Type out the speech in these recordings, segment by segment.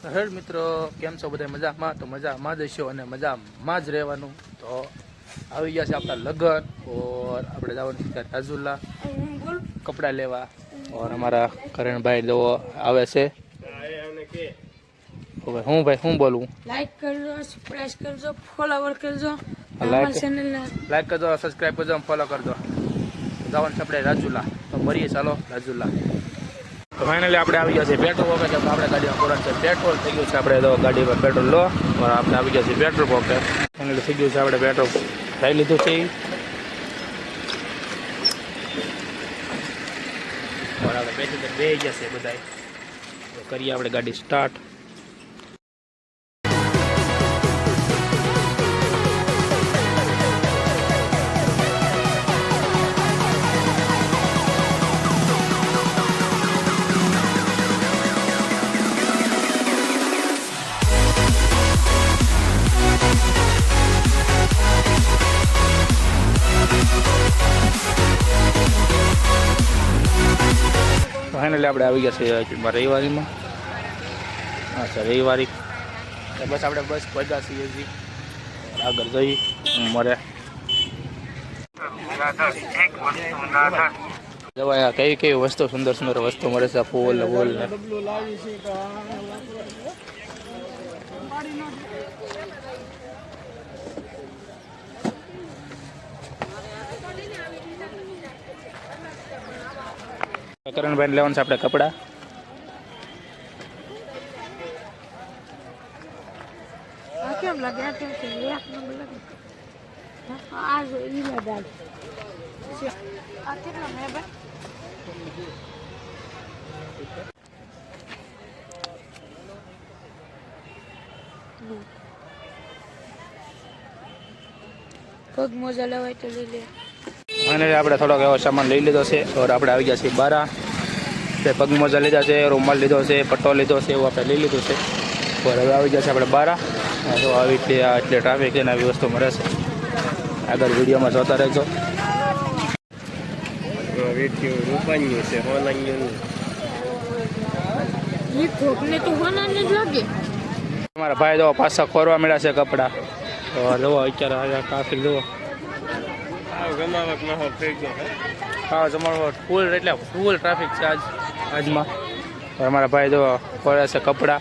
હેડ મિત્રો, કેમ છો બધા? મજામાં? તો મજામાં જ હશો અને મજામાં જ રહેવાનું. તો આવી ગયા છે આપણા લગ્ન ઓર આપણે જવાનું છે રાજુલા કપડાં લેવા ઓર અમારા કરણભાઈ દો આવે છે. હું ભાઈ શું બોલું? લાઈક કરજો, સબસ્ક્રાઇબ કરજો, ફોલોવર કરજો, લાઈક કરજો, સબસ્ક્રાઇબ કરજો, ફોલો કરજો. જવાનું છે આપણે રાજુલા. તો મળીએ, ચાલો રાજુલા. તો ફાઇનલી આપણે આવી ગયા છે પેટ્રોલ પંપે. કેમ આપણે ગાડીમાં પૂરા છે પેટ્રોલ થઈ ગયું છે. આપણે તો ગાડીમાં પેટ્રોલ લો આપણે આવી ગયા છે પેટ્રોલ પંપે. ફાઇનલી થઈ ગયું છે. આપણે પેટ્રોલ લઈ લીધું છે. આપણે પેટ્રોલ બે ગયા છે બધા. કરીએ આપણે ગાડી સ્ટાર્ટ. ફાઇનલી આપણે આવી ગયા છે રવિવારીમાં. હા સર, રવિવારી બસ આપણે બસ પહોંચ્યા છીએ હજી. આગળ જઈ મરે જવાય. કઈ કઈ વસ્તુ સુંદર સુંદર વસ્તુ મળે છે. ફૂલ ને ફૂલ ને કરણભાઈ લેવાનું છે આપણે કપડા. કેમ લાગે? આ કેમ છે? એક નંબર લાગે. આ જો ઈ લગાડ. આ કેટલા મે ભાઈ? પગ મોજા લેવાય તો લઈ લે. અને આપણે થોડોક એવો સામાન લઈ લીધો છે. ઓર આપણે આવી ગયા છીએ બારા. તે પગ મોજા લીધા છે, રૂમાલ લીધો છે, પટ્ટો લીધો છે, એવું આપણે લઈ લીધું છે. ઓર હવે આવી ગયા છે આપણે બારા. તો આવી એટલે ટ્રાફિક છે ને આવી વસ્તુ મળે છે. આગળ વિડીયોમાં જોતા રહેજો. તમારા ભાઈ જો પાછા ખોરવા મળ્યા છે કપડા. તો જુઓ અત્યારે ટ્રાફિક જુઓ. હા, જમાવટ ફૂલ, એટલે ફૂલ ટ્રાફિક છે આજમાં. અમારા ભાઈ જો ખોરે છે કપડા.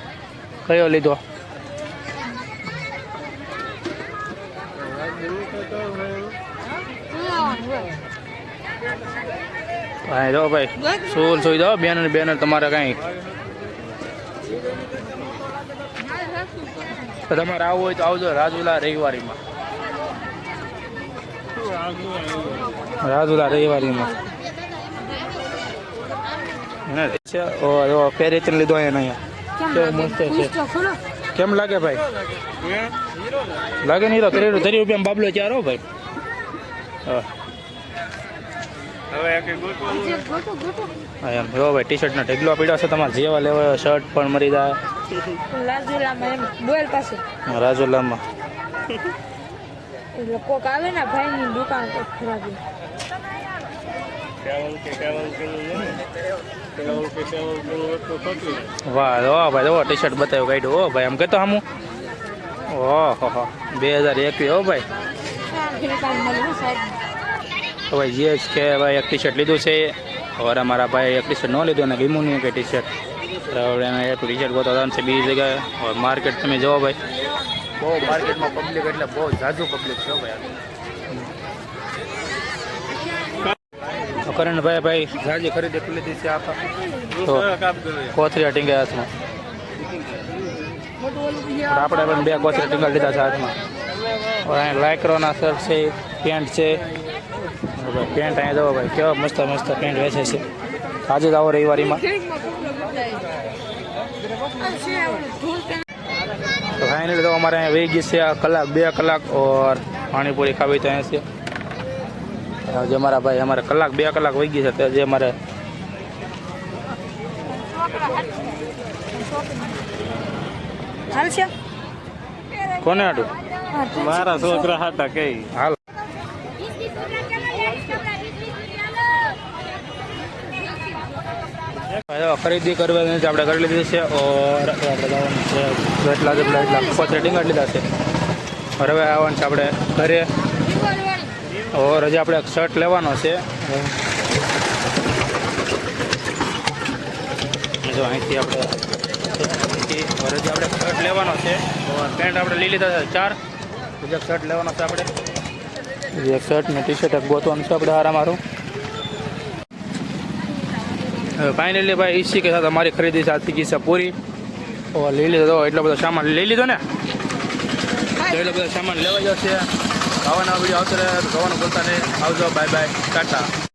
કયો લીધો? ભાઈ જો ભાઈ શું સુઈ દો બેનર તમારે કઈ. તો તમારે આવવું હોય તો આવજો રાજુલા રવિવારીમાં. રાજુલા રવિવારીમાં પેરેચન લીધો અહીંયા. કેવું મસ્ત છે. કેમ લાગે ભાઈ? લાગે નહીં તો 30 રૂપિયા બાબલો ચાર હો ભાઈ. એમ જો ભાઈ ટી શર્ટનો ઢગલો પીડ્યો છે. તમારે જેવા લેવા શર્ટ પણ મળી જાય રાજુલામાં. કોક આવે ને ભાઈ ની દુકાન તો ખરાબ. વાહ ભાઈ જો ટી શર્ટ બતાવ્યું કાઢ્યું. હો ભાઈ આમ કહેતો સામું. ઓહો 2021 હો ભાઈ. તો ભાઈ જે કે ભાઈ એક ટી શર્ટ લીધું છે. ઓર અમારા ભાઈ એક ટી શર્ટ ન લીધું અને લીમું નહીં કે ટી શર્ટ. એને એક ટી શર્ટ ગોતવાનું છે બીજી જગ્યાએ. ઓર માર્કેટ તમે જુઓ ભાઈ, બહુ માર્કેટમાં પબ્લિક એટલે બહુ ઝાઝુ પબ્લિક છે ભાઈ. કરણભાઈ ઝાઝી ખરીદી કરી લીધી છે આખા. તો કોથરીયા ટીંગા હાથમાં. આપણે પણ 2 કોથરીયા ટીંગા લીધા છે હાથમાં. લાઇક્રોના શર્ટ છે, પેન્ટ છે. પેન્ટ અહીંયા જવો ભાઈ, કેવા મસ્ત મસ્ત પેન્ટ વેચે છે. આજે જ આવો રવિવારીમાં. તો ફાઇનલી તો અમારે અહીંયા વહી ગઈ છે કલાક 2 કલાક. ઓર પાણીપુરી ખાવી તો અહીંયા છે. જે અમારા ભાઈ અમારે કલાક 2 કલાક વહી ગઈ છે. તે જે અમારે કોને હાટું? મારા છોકરા હતા કઈ હાલ. ખરીદી કરવાની આપણે કરી લીધી છે ઓર આપણે જવાનું છે એટલા થ્રેડિંગ કરી લીધા છે હવે આવવાનું છે આપણે ઘરે ઓર હજી આપણે શર્ટ લેવાનો છે જો અહીંથી આપણે શર્ટ લેવાનો છે પેન્ટ આપણે લઈ લીધા છે 4 બીજા શર્ટ લેવાનો છે આપણે એક શર્ટ ને ટી શર્ટ ગોતવાનું છે આપણે હારા મારું ફાઇનલી ભાઈ ઈસી કે સાથે અમારી ખરીદી સાચી ગઈ છે પૂરી લઈ લીધો એટલો બધો સામાન લઈ લીધો ને એટલો બધો સામાન લેવા જશે ખાવાના વિડીયો આવશે રહેવાનું બોલતા નહીં આવજો બાય બાય ટાટા